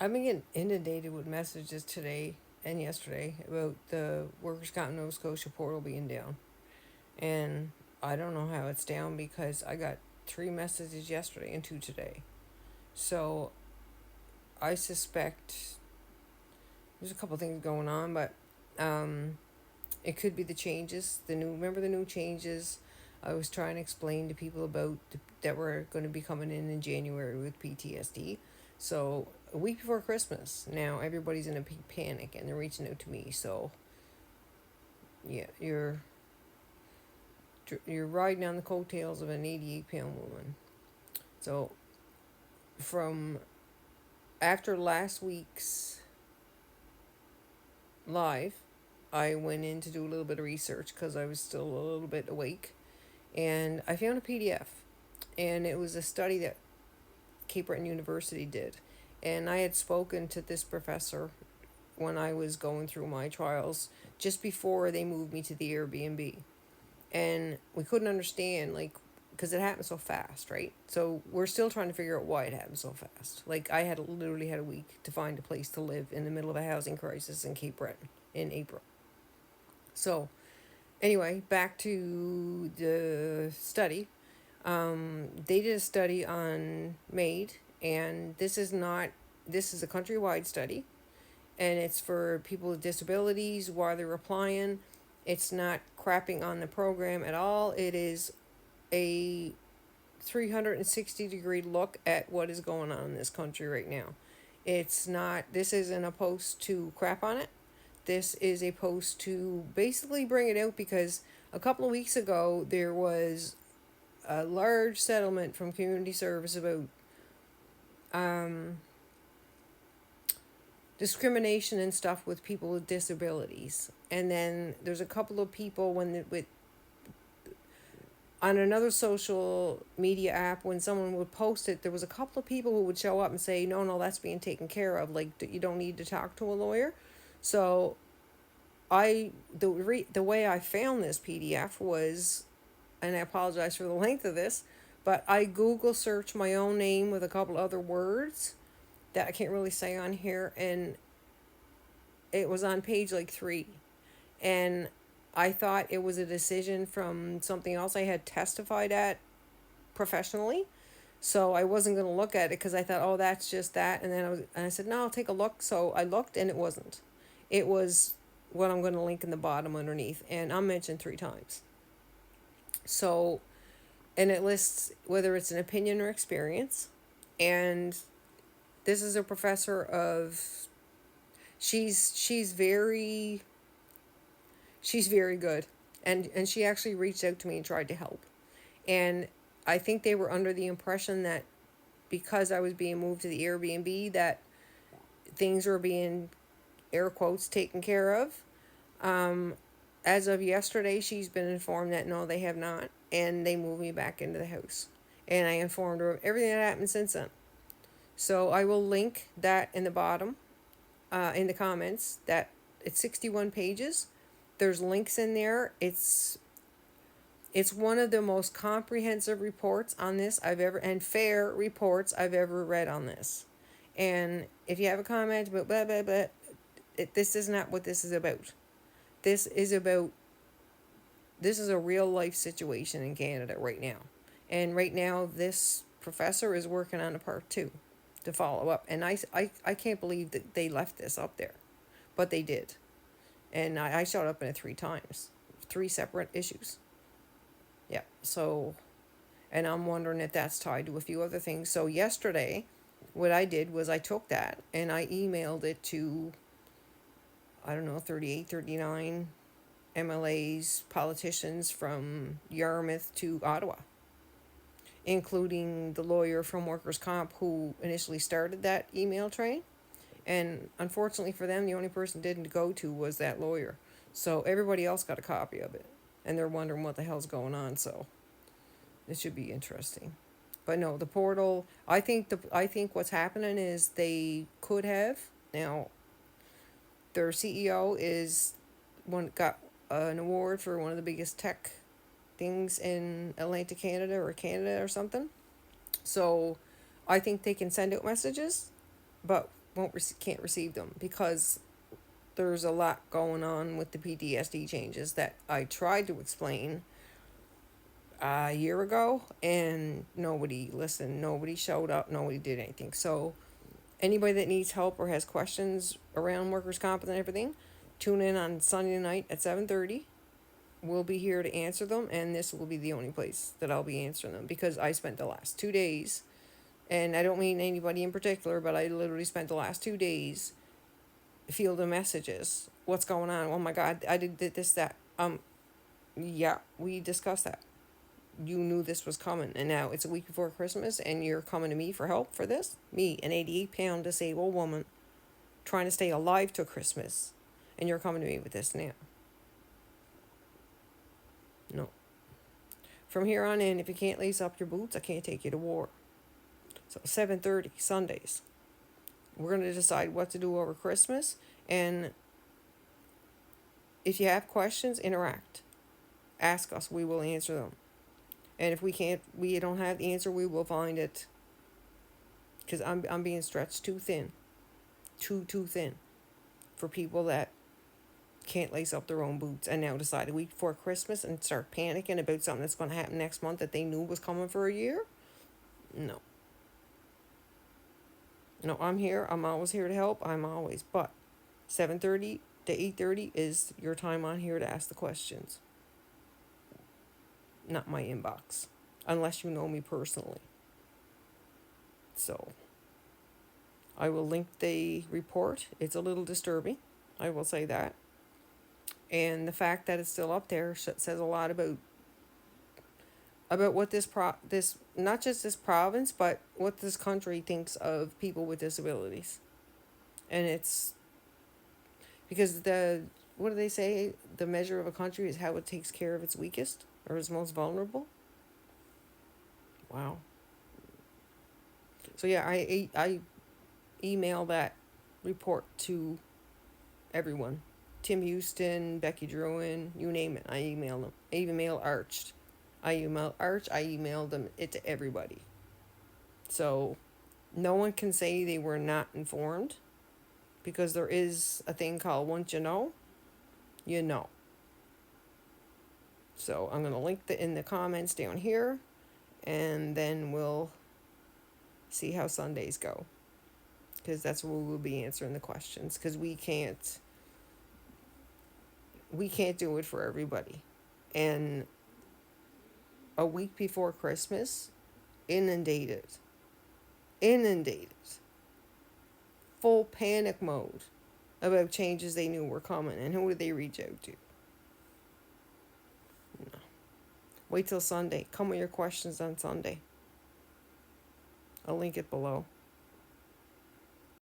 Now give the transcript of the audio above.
I've been getting inundated with messages today and yesterday about the workers' comp Nova Scotia portal being down. And I don't know how it's down because I got 3 messages yesterday and 2 today. So I suspect there's a couple things going on, but it could be the changes. Remember the new changes I was trying to explain to people about that were going to be coming in January with PTSD. So a week before Christmas, now everybody's in a panic and they're reaching out to me. So yeah, you're riding on the coattails of an 88-pound woman. So from after last week's live, I went in to do a little bit of research because I was still a little bit awake, and I found a PDF, and it was a study that Cape Breton University did, and I had spoken to this professor when I was going through my trials just before they moved me to the Airbnb, and we couldn't understand because it happened so fast, right? So we're still trying to figure out why it happened so fast. Like I had literally had a week to find a place to live in the middle of a housing crisis in Cape Breton in April. So anyway, back to the study. They did a study on MAID, and this is a countrywide study, and it's for people with disabilities while they're applying. It's not crapping on the program at all. It is a 360-degree look at what is going on in this country right now. This isn't a post to crap on it. This is a post to basically bring it out because a couple of weeks ago there was a large settlement from community service about discrimination and stuff with people with disabilities. And then there's a couple of people with on another social media app, when someone would post it, there was a couple of people who would show up and say, no, that's being taken care of. Like, you don't need to talk to a lawyer. So the way I found this PDF was, and I apologize for the length of this, but I Google searched my own name with a couple other words that I can't really say on here, and it was on page 3. And I thought it was a decision from something else I had testified at professionally. So I wasn't going to look at it because I thought, oh, that's just that. And then I said, no, I'll take a look. So I looked, and it wasn't. It was what I'm going to link in the bottom underneath, and I'm mentioned 3 times. So, and it lists whether it's an opinion or experience. And this is a professor of, she's very good, and she actually reached out to me and tried to help. And I think they were under the impression that because I was being moved to the Airbnb that things were being, air quotes, taken care of. As of yesterday, she's been informed that no, they have not, and they moved me back into the house. And I informed her of everything that happened since then. So I will link that in the bottom, in the comments. That it's 61 pages. There's links in there. It's one of the most comprehensive reports on this and fair reports I've ever read on this. And if you have a comment about blah blah blah, this is not what this is about. This is a real life situation in Canada right now. And right now, this professor is working on a part 2 to follow up. And I can't believe that they left this up there. But they did. And I showed up in it 3 times. 3 separate issues. Yeah, so, and I'm wondering if that's tied to a few other things. So yesterday, what I did was I took that and I emailed it to, I don't know, 38, 39 MLAs, politicians from Yarmouth to Ottawa, including the lawyer from Workers' Comp who initially started that email train. And unfortunately for them, the only person didn't go to was that lawyer. So everybody else got a copy of it. And they're wondering what the hell's going on. So it should be interesting. But no, the portal, I think what's happening is they could have. Now, their CEO got an award for one of the biggest tech things in Atlantic Canada or Canada or something. So I think they can send out messages, but can't receive them because there's a lot going on with the PTSD changes that I tried to explain a year ago, and nobody listened, nobody showed up, nobody did anything. So anybody that needs help or has questions around workers' comp and everything, tune in on Sunday night at 7:30. We'll be here to answer them, and this will be the only place that I'll be answering them because I spent the last 2 days, and I don't mean anybody in particular, but I literally spent the last 2 days fielding messages. What's going on? Oh my God, I did this, that. Yeah, we discussed that. You knew this was coming, and now it's a week before Christmas, and you're coming to me for help for this? Me, an 88-pound disabled woman, trying to stay alive till Christmas, and you're coming to me with this now. No. From here on in, if you can't lace up your boots, I can't take you to war. So 7:30 Sundays. We're going to decide what to do over Christmas, and if you have questions, interact. Ask us, we will answer them. And if we don't have the answer, we will find it. Because I'm being stretched too thin. Too thin. For people that can't lace up their own boots and now decide a week before Christmas and start panicking about something that's going to happen next month that they knew was coming for a year. No. No, I'm here. I'm always here to help. I'm always. But 7:30 to 8:30 is your time on here to ask the questions. Not my inbox. Unless you know me personally. So, I will link the report. It's a little disturbing. I will say that. And the fact that it's still up there says a lot about what this not just this province, but what this country thinks of people with disabilities. And it's because what do they say? The measure of a country is how it takes care of its weakest or its most vulnerable. Wow. So yeah, I email that report to everyone. Tim Houston, Becky Druin, you name it. I email them. I even email Arch. I emailed them it to everybody. So no one can say they were not informed because there is a thing called once you know, you know. So I'm going to link in the comments down here, and then we'll see how Sundays go. Because that's where we'll be answering the questions, because we can't do it for everybody. And a week before Christmas, inundated, full panic mode about changes they knew were coming. And who did they reach out to? No. Wait till Sunday. Come with your questions on Sunday. I'll link it below.